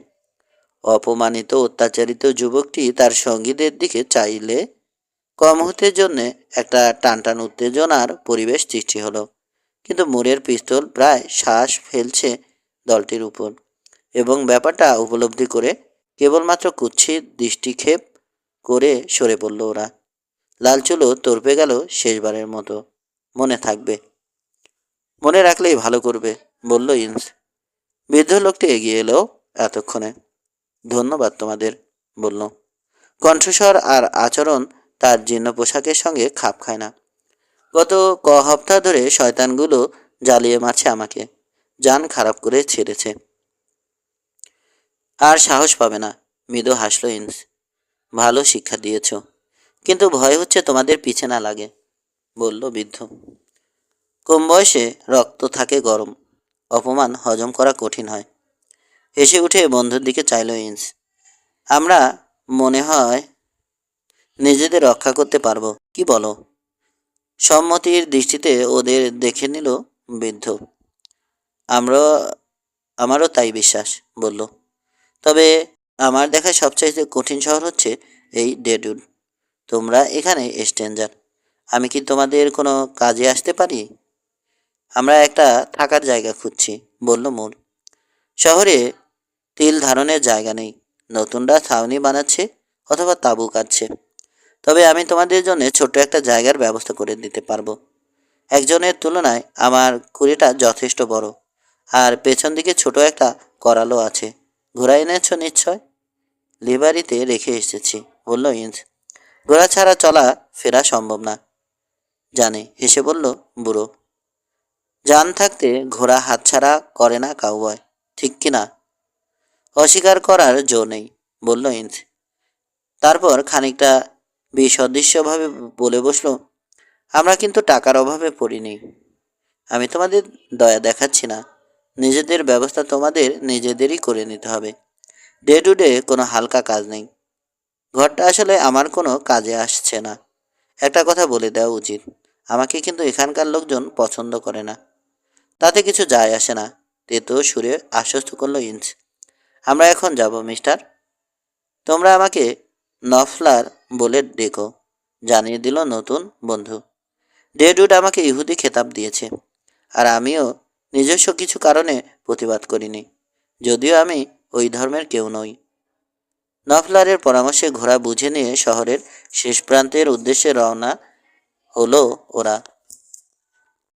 অপমানিত অত্যাচারিত যুবকটি তার সঙ্গীদের দিকে চাইলে কম হতে জন্য একটা টানটান উত্তেজনার পরিবেশ সৃষ্টি হলো। কিন্তু মুরের পিস্তল প্রায় শ্বাস ফেলছে দলটির উপর, এবং ব্যাপারটা উপলব্ধি করে কেবলমাত্র কুৎসিত দৃষ্টিক্ষেপ করে সরে পড়ল ওরা। লাল চুলো তর্পে গেল শেষবারের মতো। মনে থাকবে। মনে রাখলেই ভালো করবে, বলল ইন্স। বৃদ্ধ লোকটি এগিয়ে এলো এতক্ষণে। ধন্যবাদ তোমাদের, বলল। কণ্ঠস্বর আর আচরণ তার জীর্ণ পোশাকের সঙ্গে খাপ খায় না। গত হপ্তাহ ধরে শয়তানগুলো জ্বালিয়ে মারছে আমাকে, জান খারাপ করে ছেড়েছে। আর সাহস পাবে না, মৃদু হাসল ইন্স। ভালো শিক্ষা দিয়েছ, কিন্তু ভয় হচ্ছে তোমাদের পিছে না লাগে, বলল বৃদ্ধ। কম বয়সে রক্ত থাকে গরম, অপমান হজম করা কঠিন হয়। হেসে উঠে বন্ধুর দিকে চাইল ইন্স। আমরা মনে হয় নিজেদের রক্ষা করতে পারবো, কি বলো? সম্মতির দৃষ্টিতে ওদের দেখে নিল বৃদ্ধ। আমরা আমারও তাই বিশ্বাস, বলল। তবে আমার দেখা সবচাইতে কঠিন শহর হচ্ছে এই ডেডউড। তোমরা এখানে স্ট্রেঞ্জার। আমি কি তোমাদের কোনো কাজে আসতে পারি? আমরা একটা থাকার জায়গা খুঁজছি, বলল মোর। শহরে তিল ধারণের জায়গা নেই, নতুনরা ছাউনি বানাচ্ছে অথবা তাঁবু কাটছে। তবে আমি তোমাদের জন্য ছোট্ট একটা জায়গার ব্যবস্থা করে দিতে পারবো। একজনের তুলনায় আমার কুড়িটা যথেষ্ট বড়, আর পেছন দিকে ছোট একটা করালো আছে। ঘোড়া এনেছ নিশ্চয়? লিভারিতে রেখে এসেছি, বলল ইন্স। ঘোড়া ছাড়া চলা ফেরা সম্ভব না, জানে, হেসে বলল বুড়ো। জান থাকতে ঘোড়া হাতছাড়া করে না কাউবয়, ঠিক কিনা? অস্বীকার করার জো নেই, বলল ইন্স। তারপর খানিকটা বিসদৃশ্যভাবে বলে বসলো, আমরা কিন্তু টাকার অভাবে পড়িনি। আমি তোমাদের দয়া দেখাচ্ছি না। নিজেদের ব্যবস্থা তোমাদের নিজেদেরই করে নিতে হবে। ডে টু ডে কোনো হালকা কাজ নেই। ঘরটা আসলে আমার কোনো কাজে আসছে না। একটা কথা বলে দেওয়া উচিত, আমাকে কিন্তু এখানকার লোকজন পছন্দ করে না। তাতে কিছু যায় আসে না, তেতো সুরে আশ্বস্ত করলো ইঞ্চ। আমরা এখন যাব মিস্টার। তোমরা আমাকে নফলার বলে ডেকো, জানিয়ে দিল নতুন বন্ধু। ডেডুড আমাকে ইহুদি খেতাব দিয়েছে, আর আমিও নিজস্ব কিছু কারণে প্রতিবাদ করিনি, যদিও আমি ওই ধর্মের কেউ নই। নফলারের পরামর্শে ঘোড়া বুঝে নিয়ে শহরের শেষ প্রান্তের উদ্দেশ্যে রওনা হলো ওরা।